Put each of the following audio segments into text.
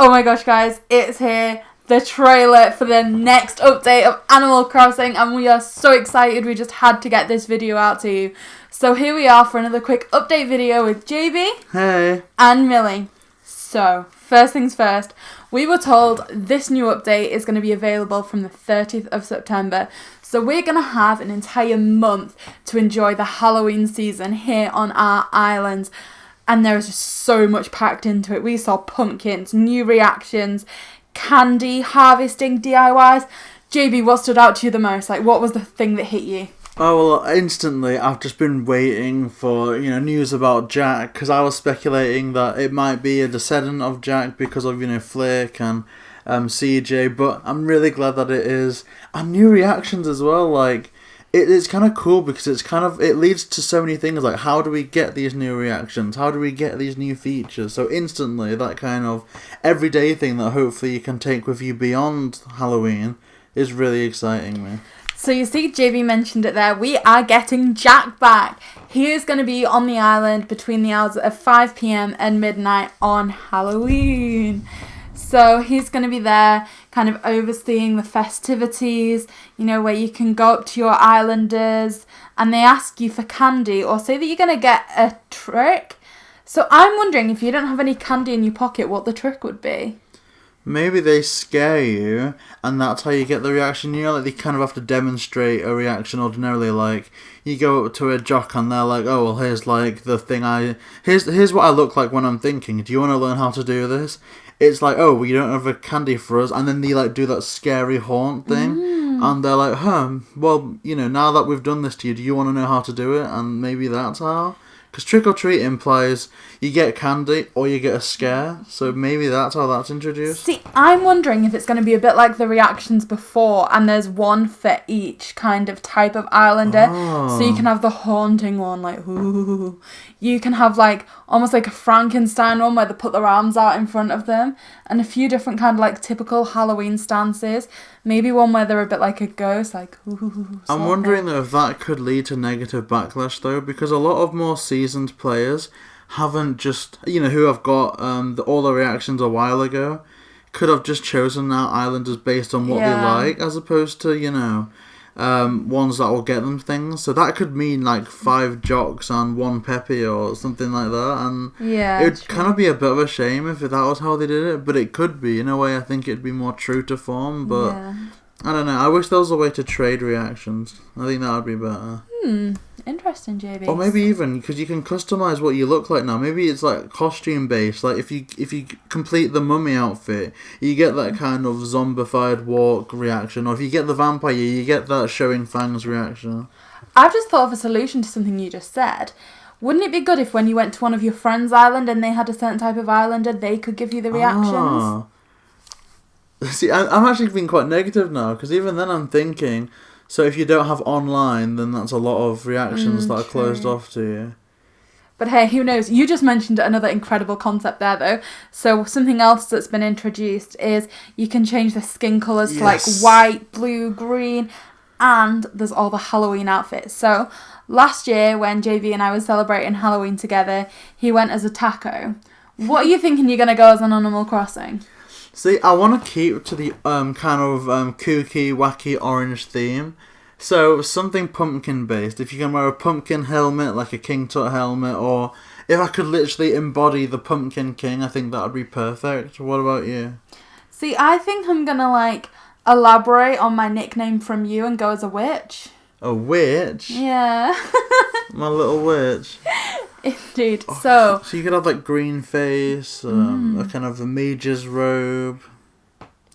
Oh my gosh, guys, it's here. The trailer for the next update of Animal Crossing, and we are so excited. We just had to get this video out to you. So here we are for another quick update video with JB. Hey. And Millie. So, first things first, we were told this new update is going to be available from the 30th of September. So we're going to have an entire month to enjoy the Halloween season here on our islands. And there is just so much packed into it. We saw pumpkins, new reactions, candy, harvesting, DIYs. JB, what stood out to you the most? Like, what was the thing that hit you? Oh, well, instantly, I've just been waiting for, news about Jack, because I was speculating that it might be a descendant of Jack because of, Flick and CJ, but I'm really glad that it is. And new reactions as well, like, it's kind of cool because it leads to so many things, like, how do we get these new reactions? How do we get these new features? So instantly, that kind of everyday thing that hopefully you can take with you beyond Halloween is really exciting me. So you see, JB mentioned it there. We are getting Jack back. He is going to be on the island between the hours of 5 p.m. and midnight on Halloween. So he's going to be there kind of overseeing the festivities, where you can go up to your islanders and they ask you for candy or say that you're going to get a trick. So I'm wondering, if you don't have any candy in your pocket, what the trick would be. Maybe they scare you, and that's how you get the reaction. Like, they kind of have to demonstrate a reaction ordinarily. Like, you go up to a jock and they're like, oh, well, here's, like, the thing here's what I look like when I'm thinking. Do you want to learn how to do this? It's like, oh, well, you don't have a candy for us. And then they, like, do that scary haunt thing. And they're like, well, now that we've done this to you, do you want to know how to do it? And maybe that's how. Because trick or treat implies you get candy or you get a scare, so maybe that's how that's introduced. See, I'm wondering if it's going to be a bit like the reactions before, and there's one for each kind of type of islander. So you can have the haunting one, like, ooh. You can have, like, almost like a Frankenstein one where they put their arms out in front of them, and a few different kind of, like, typical Halloween stances. Maybe one where they're a bit like a ghost, like, ooh. I'm wondering though if that could lead to negative backlash though, because a lot of more seasoned players haven't just, who have got all the reactions a while ago, could have just chosen our islanders based on what they like, as opposed to, ones that will get them things. So that could mean like 5 jocks and 1 peppy or something like that, and it would kind of be a bit of a shame if that was how they did it, but it could be. In a way, I think it'd be more true to form, but I don't know. I wish there was a way to trade reactions. I think that would be better. Interesting, JB. Or maybe even, because you can customize what you look like now. Maybe it's like costume based. Like if you complete the mummy outfit, you get that kind of zombified walk reaction. Or if you get the vampire, you get that showing fangs reaction. I've just thought of a solution to something you just said. Wouldn't it be good if when you went to one of your friends' island and they had a certain type of islander, they could give you the reactions? See, I'm actually being quite negative now, because even then I'm thinking, so if you don't have online, then that's a lot of reactions that are closed off to you. But hey, who knows? You just mentioned another incredible concept there, though. So something else that's been introduced is you can change the skin colours to like white, blue, green, and there's all the Halloween outfits. So last year when JV and I were celebrating Halloween together, he went as a taco. What are you thinking you're going to go as on Animal Crossing? See, I want to keep to the kind of kooky, wacky orange theme. So something pumpkin based. If you can wear a pumpkin helmet, like a King Tut helmet, or if I could literally embody the Pumpkin King, I think that would be perfect. What about you? See, I think I'm going to like elaborate on my nickname from you and go as a witch. A witch? Yeah. My little witch. Indeed. So you could have like green face, a kind of a mage's robe.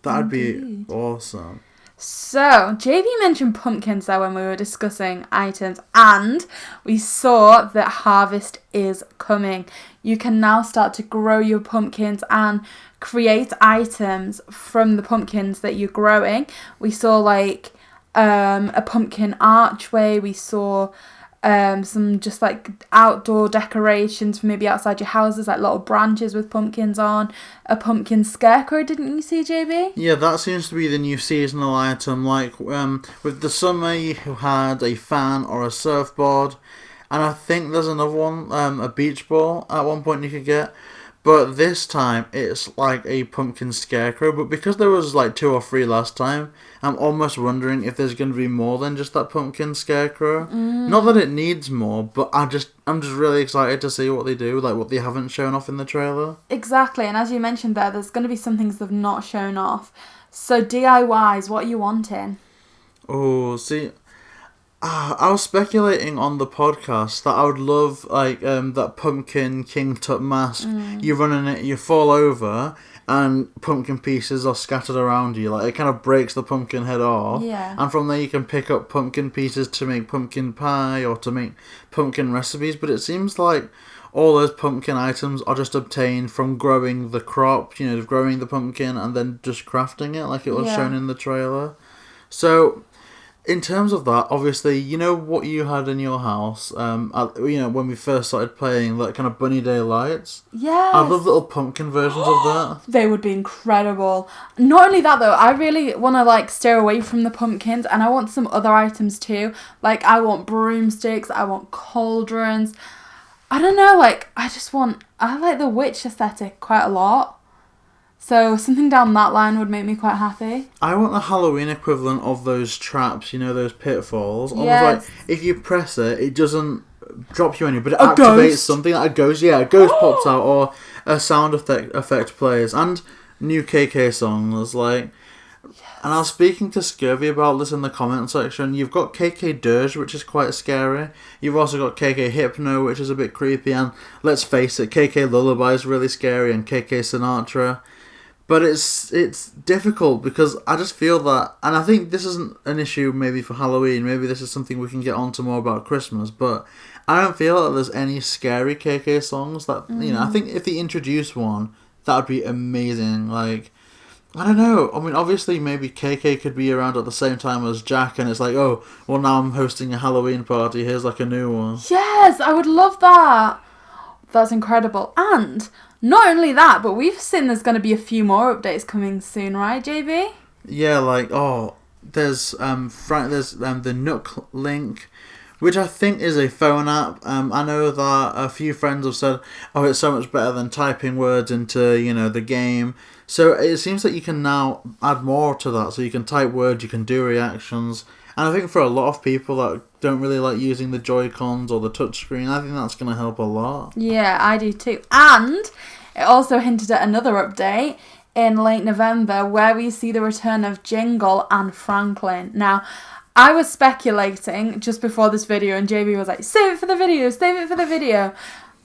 That'd be awesome. So JB mentioned pumpkins there when we were discussing items, and we saw that harvest is coming. You can now start to grow your pumpkins and create items from the pumpkins that you're growing. We saw like a pumpkin archway. We saw some just like outdoor decorations for maybe outside your houses, like little branches with pumpkins on, a pumpkin scarecrow, didn't you see, JB? Yeah, that seems to be the new seasonal item. Like with the summer you had a fan or a surfboard, and I think there's another one, a beach ball at one point you could get. But this time it's like a pumpkin scarecrow. But because there was like 2 or 3 last time, I'm almost wondering if there's going to be more than just that pumpkin scarecrow. Not that it needs more, but I'm just really excited to see what they do, like what they haven't shown off in the trailer. Exactly, and as you mentioned there's going to be some things they've not shown off. So DIYs, what are you wanting? Oh, see, I was speculating on the podcast that I would love like that pumpkin king tut mask. You run in it, you fall over, and pumpkin pieces are scattered around you. Like it kind of breaks the pumpkin head off. Yeah. And from there you can pick up pumpkin pieces to make pumpkin pie or to make pumpkin recipes. But it seems like all those pumpkin items are just obtained from growing the crop, growing the pumpkin and then just crafting it like it was shown in the trailer. So, in terms of that, obviously, you know what you had in your house, when we first started playing, like kind of bunny day lights? Yes. I love little pumpkin versions of that. They would be incredible. Not only that though, I really want to like steer away from the pumpkins and I want some other items too. Like I want broomsticks, I want cauldrons. I don't know, like I like the witch aesthetic quite a lot. So something down that line would make me quite happy. I want the Halloween equivalent of those traps, those pitfalls. Almost Yes. like if you press it, it doesn't drop you anywhere, but it A activates ghost. something like a ghost. Yeah, a ghost pops out or a sound effect plays. And new KKK songs, like... And I was speaking to Scurvy about this in the comment section. You've got KK Dirge, which is quite scary. You've also got KK Hypno, which is a bit creepy. And let's face it, KK Lullaby is really scary and KK Sinatra. But it's difficult because I just feel that, and I think this isn't an issue maybe for Halloween, maybe this is something we can get onto more about Christmas, but I don't feel that there's any scary KK songs that, I think if they introduce one, that would be amazing. Like, I don't know, I mean, obviously maybe KK could be around at the same time as Jack, and it's like, oh, well now I'm hosting a Halloween party, here's like a new one. Yes, I would love that. That's incredible. And... not only that, but we've seen there's going to be a few more updates coming soon, right, JB? Yeah, like, there's the Nook Link, which I think is a phone app. I know that a few friends have said, oh, it's so much better than typing words into, the game. So it seems that you can now add more to that. So you can type words, you can do reactions. And I think for a lot of people that don't really like using the Joy-Cons or the touchscreen, I think that's going to help a lot. Yeah, I do too. And it also hinted at another update in late November where we see the return of Jingle and Franklin. Now, I was speculating just before this video and JB was like, save it for the video, save it for the video.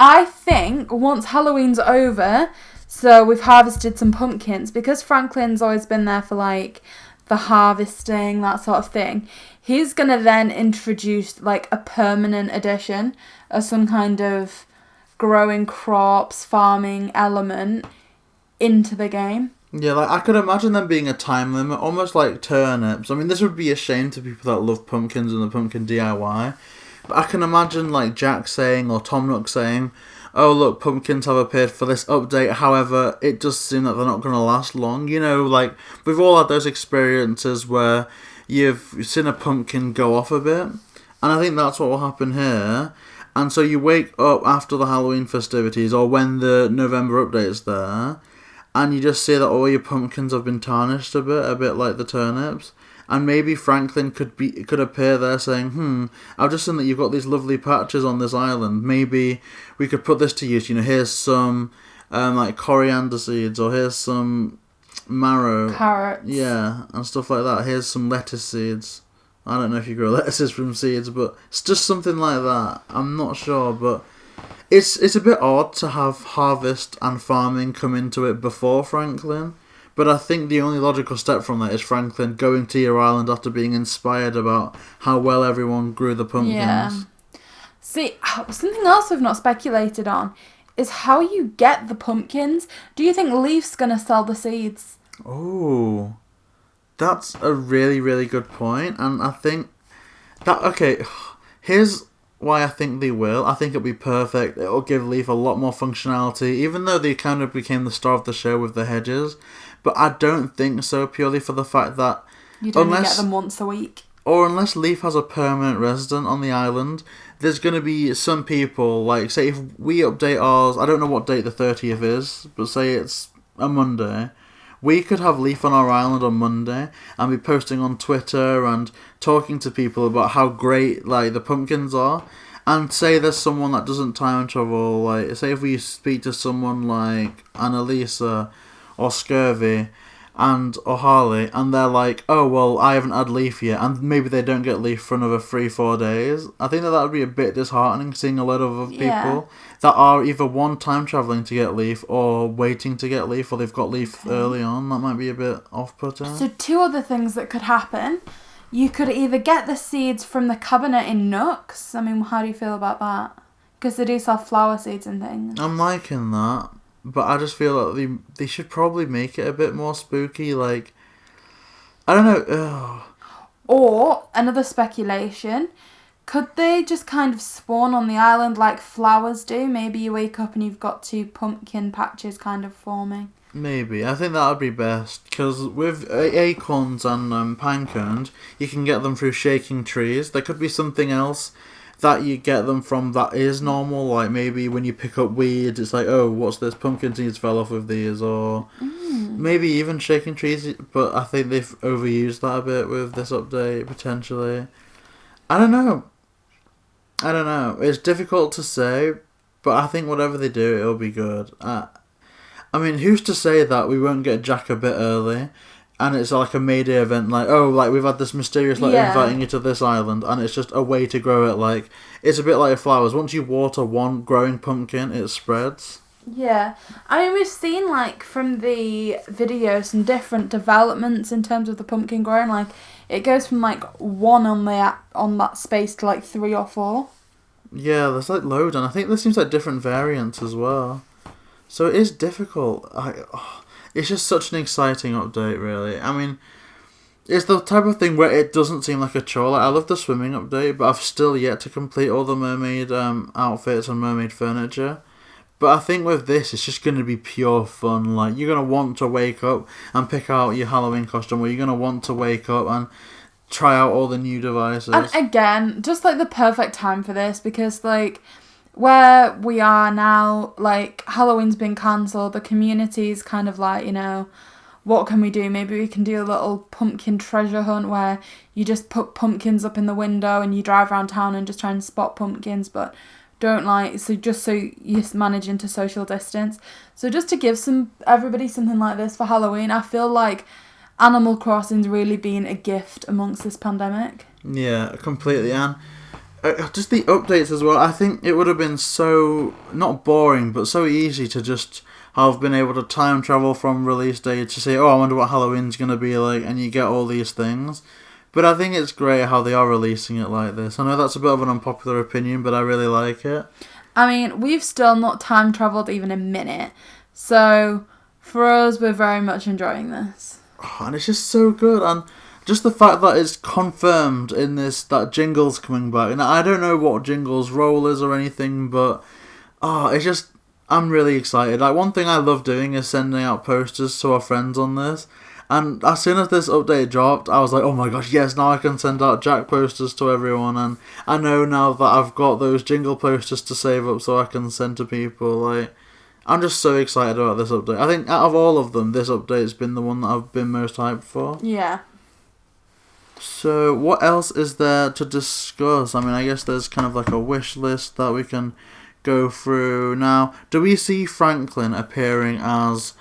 I think once Halloween's over, so we've harvested some pumpkins, because Franklin's always been there for like the harvesting, that sort of thing, he's going to then introduce like a permanent addition of some kind of growing crops, farming element into the game. Yeah, like I could imagine them being a time limit, almost like turnips. I mean, this would be a shame to people that love pumpkins and the pumpkin DIY. But I can imagine like Jack saying or Tom Nook saying, oh look, pumpkins have appeared for this update, however, it does seem that they're not going to last long. Like, we've all had those experiences where you've seen a pumpkin go off a bit, and I think that's what will happen here. And so you wake up after the Halloween festivities, or when the November update's there, and you just see that all your pumpkins have been tarnished a bit like the turnips. And maybe Franklin could appear there saying, I've just seen that you've got these lovely patches on this island. Maybe we could put this to use. Here's some like coriander seeds, or here's some marrow. Carrots. Yeah, and stuff like that. Here's some lettuce seeds. I don't know if you grow lettuces from seeds, but it's just something like that. I'm not sure, but it's a bit odd to have harvest and farming come into it before Franklin. But I think the only logical step from that is Franklin going to your island after being inspired about how well everyone grew the pumpkins. Yeah. See, something else we've not speculated on is how you get the pumpkins. Do you think Leaf's going to sell the seeds? Oh, that's a really, really good point. And I think that, okay, here's why I think they will. I think it'll be perfect. It'll give Leaf a lot more functionality, even though they kind of became the star of the show with the hedges. But I don't think so, purely for the fact that You'd only get them once a week. or unless Leaf has a permanent resident on the island, there's going to be some people, like, say if we update ours, I don't know what date the 30th is, but say it's a Monday, we could have Leaf on our island on Monday and be posting on Twitter and talking to people about how great, like, the pumpkins are. And say there's someone that doesn't time travel, like, say if we speak to someone like Annalisa or Scurvy or Harley, and they're like, oh, well, I haven't had Leaf yet, and maybe they don't get Leaf for another 3-4 days. I think that would be a bit disheartening, seeing a lot of other people that are either one time travelling to get Leaf, or waiting to get Leaf, or they've got Leaf early on. That might be a bit off-putting. So 2 other things that could happen. You could either get the seeds from the cabinet in Nooks. I mean, how do you feel about that? Because they do sell flower seeds and things. I'm liking that. But I just feel like they should probably make it a bit more spooky, like, I don't know. Ugh. Or, another speculation, could they just kind of spawn on the island like flowers do? Maybe you wake up and you've got 2 pumpkin patches kind of forming. Maybe. I think that would be best, because with acorns and pine cones, you can get them through shaking trees. There could be something else that you get them from that is normal, like maybe when you pick up weed, it's like, oh, what's this? Pumpkin seeds fell off of these, or maybe even shaking trees, but I think they've overused that a bit with this update, potentially. I don't know. It's difficult to say, but I think whatever they do, it'll be good. I mean, who's to say that we won't get Jack a bit early? And it's like a Mayday event, like, oh, like, we've had this mysterious letter inviting you to this island, and it's just a way to grow it, like, it's a bit like flowers. Once you water one growing pumpkin, it spreads. Yeah. I mean, we've seen, like, from the video, some different developments in terms of the pumpkin growing, like, it goes from, like, 1 on that space to, like, 3 or 4. Yeah, there's, like, loads, and I think there seems like different variants as well. So it is difficult. It's just such an exciting update, really. I mean, it's the type of thing where it doesn't seem like a chore. Like, I love the swimming update, but I've still yet to complete all the mermaid outfits and mermaid furniture. But I think with this, it's just going to be pure fun. Like, you're going to want to wake up and pick out your Halloween costume, or you're going to want to wake up and try out all the new devices. And again, just, like, the perfect time for this, because, like, where we are now, like, Halloween's been cancelled, the community's kind of like, you know, what can we do? Maybe we can do a little pumpkin treasure hunt where you just put pumpkins up in the window and you drive around town and just try and spot pumpkins, but don't, like, so you're managing to social distance. So just to give everybody something like this for Halloween, I feel like Animal Crossing's really been a gift amongst this pandemic. Yeah, completely, and just the updates as well. I think it would have been so, not boring, but so easy to just have been able to time travel from release day to say, oh, I wonder what Halloween's going to be like, and you get all these things. But I think it's great how they are releasing it like this. I know that's a bit of an unpopular opinion, but I really like it. I mean, we've still not time travelled even a minute, so for us, we're very much enjoying this. Oh, and it's just so good, and just the fact that it's confirmed in this, that Jingles coming back. And I don't know what Jingles' role is or anything, but it's just, I'm really excited. Like, one thing I love doing is sending out posters to our friends on this. And as soon as this update dropped, I was like, oh my gosh, yes, now I can send out Jack posters to everyone. And I know now that I've got those Jingle posters to save up so I can send to people. Like, I'm just so excited about this update. I think out of all of them, this update's been the one that I've been most hyped for. Yeah. So, what else is there to discuss? I mean, I guess there's kind of like a wish list that we can go through. Now, do we see Franklin appearing as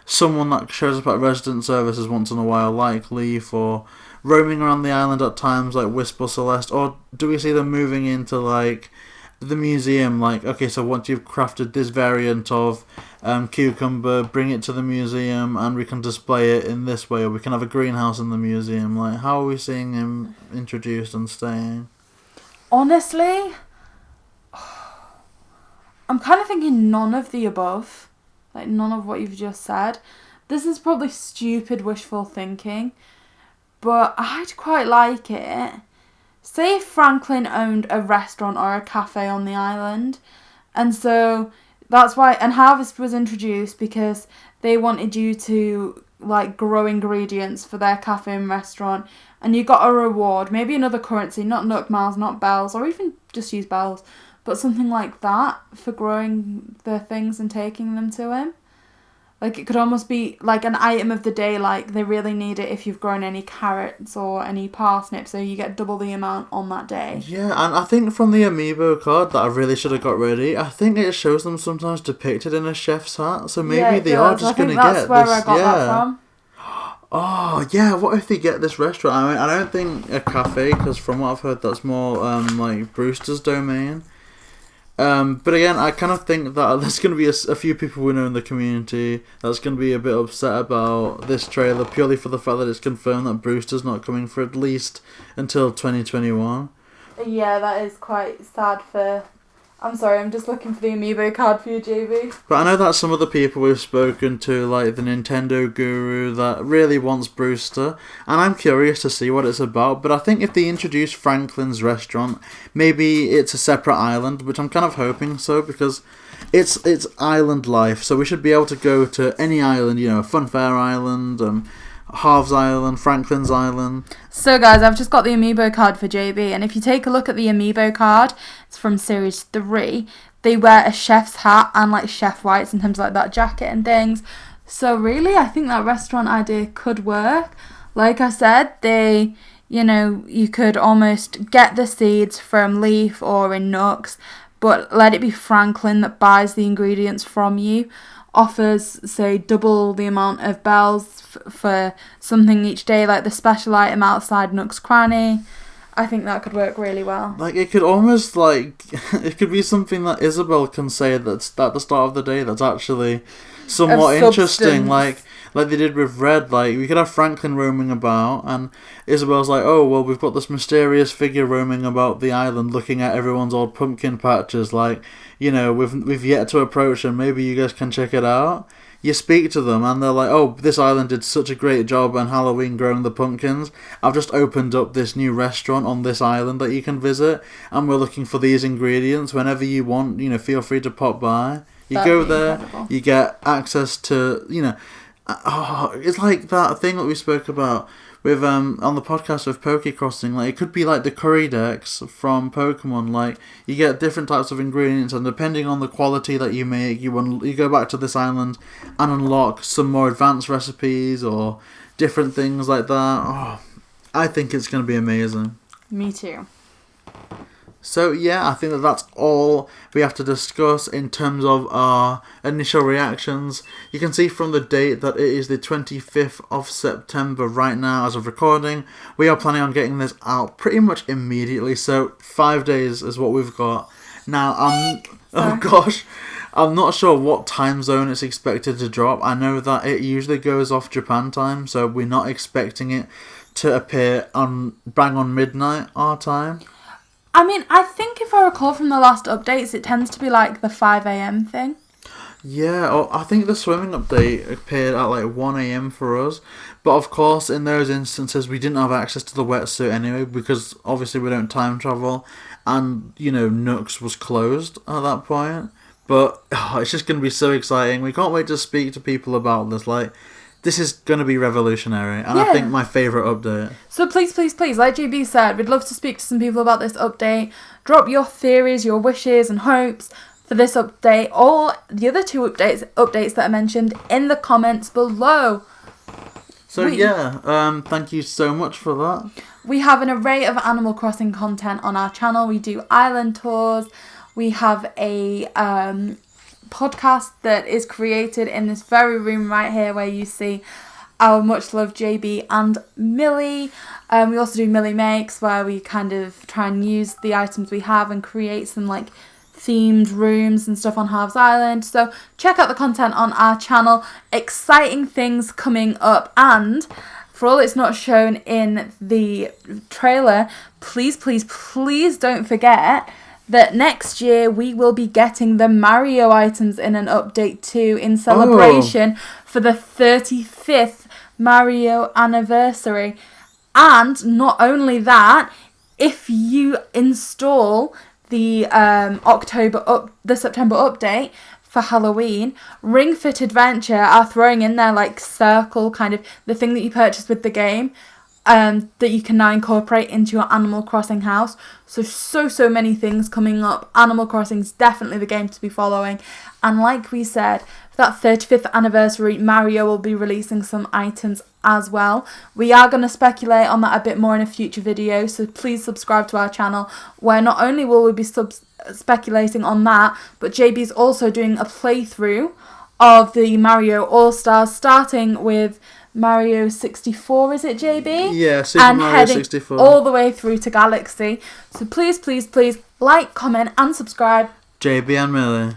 someone that shows up at resident services once in a while, like Leaf, or roaming around the island at times, like Wisp or Celeste? Or do we see them moving into, like, the museum? Like, okay, so once you've crafted this variant of cucumber, bring it to the museum and we can display it in this way, or we can have a greenhouse in the museum. Like, how are we seeing him introduced and staying? Honestly, I'm kind of thinking none of the above. Like, none of what you've just said. This is probably stupid wishful thinking, but I'd quite like it. Say if Franklin owned a restaurant or a cafe on the island, and so that's why, and Harvest was introduced because they wanted you to like grow ingredients for their cafe and restaurant, and you got a reward, maybe another currency, not Nook Miles, not bells, or even just use bells, but something like that for growing the things and taking them to him. Like, it could almost be like an item of the day, like they really need it if you've grown any carrots or any parsnips, so you get double the amount on that day. Yeah, and I think from the amiibo card that I really should have got ready, I think it shows them sometimes depicted in a chef's hat, so maybe they are just going to get this. That's where I got that from. Oh, yeah, what if they get this restaurant? I mean, I don't think a cafe, because from what I've heard, that's more like Brewster's domain. But again, I kind of think that there's going to be a few people we know in the community that's going to be a bit upset about this trailer purely for the fact that it's confirmed that Brewster's not coming for at least until 2021. Yeah, that is quite sad for... I'm sorry, I'm just looking for the amiibo card for you, JB. But I know that some of the people we've spoken to, like the Nintendo guru that really wants Brewster, and I'm curious to see what it's about, but I think if they introduce Franklin's restaurant, maybe it's a separate island, which I'm kind of hoping so, because it's island life, so we should be able to go to any island, you know, Funfair Island, Halves Island, Franklin's Island. So guys, I've just got the amiibo card for JB, and if you take a look at the amiibo card, it's from series 3, they wear a chef's hat and like chef whites and things like that, jacket and things. So really, I think that restaurant idea could work. Like I said, you could almost get the seeds from Leaf or in Nooks, but let it be Franklin that buys the ingredients from you, offers, say, double the amount of bells for something each day, like the special item outside Nook's cranny. I think that could work really well. Like, it could almost, like, it could be something that Isabel can say that's at the start of the day that's actually somewhat interesting, like they did with Red. Like, we could have Franklin roaming about, and Isabel's like, oh, well, we've got this mysterious figure roaming about the island looking at everyone's old pumpkin patches, like, you know, we've yet to approach, and maybe you guys can check it out. You speak to them, and they're like, oh, this island did such a great job on Halloween growing the pumpkins. I've just opened up this new restaurant on this island that you can visit, and we're looking for these ingredients. Whenever you want, you know, feel free to pop by. That'd go there, incredible. You get access to, you know, it's like that thing that we spoke about with on the podcast with Poke Crossing. Like, it could be like the curry decks from Pokemon. Like, you get different types of ingredients, and depending on the quality that you make, you go back to this island and unlock some more advanced recipes or different things like that. Oh, I think it's going to be amazing. Me too. So yeah, I think that's all we have to discuss in terms of our initial reactions. You can see from the date that it is the 25th of September right now as of recording. We are planning on getting this out pretty much immediately, so 5 days is what we've got. Now, I'm not sure what time zone it's expected to drop. I know that it usually goes off Japan time, so we're not expecting it to appear bang on midnight our time. I mean, I think if I recall from the last updates, it tends to be like the 5 a.m. thing. Yeah, I think the swimming update appeared at like 1 a.m. for us. But of course, in those instances, we didn't have access to the wetsuit anyway, because obviously we don't time travel. And, you know, Nooks was closed at that point. But it's just going to be so exciting. We can't wait to speak to people about this. Like, this is going to be revolutionary, and yeah. I think my favourite update. So please, like JB said, we'd love to speak to some people about this update. Drop your theories, your wishes and hopes for this update, or the other two updates that I mentioned in the comments below. So thank you so much for that. We have an array of Animal Crossing content on our channel. We do island tours. We have a podcast that is created in this very room right here where you see our much loved JB and Millie. We also do Millie Makes, where we kind of try and use the items we have and create some like themed rooms and stuff on Halves Island. So check out the content on our channel. Exciting things coming up, and for all it's not shown in the trailer, please don't forget that next year we will be getting the Mario items in an update too, in celebration for the 35th Mario anniversary. And not only that, if you install the September update, for Halloween. Ring Fit Adventure are throwing in their like circle kind of the thing that you purchase with the game, that you can now incorporate into your Animal Crossing house. So many things coming up. Animal Crossing's definitely the game to be following. And like we said, for that 35th anniversary, Mario will be releasing some items as well. We are going to speculate on that a bit more in a future video, so please subscribe to our channel, where not only will we be speculating on that, but JB's also doing a playthrough of the Mario All-Stars, starting with Mario 64, is it, JB? Yeah, Super and Mario heading 64. all the way through to Galaxy. So please like, comment and subscribe. JB and Millie.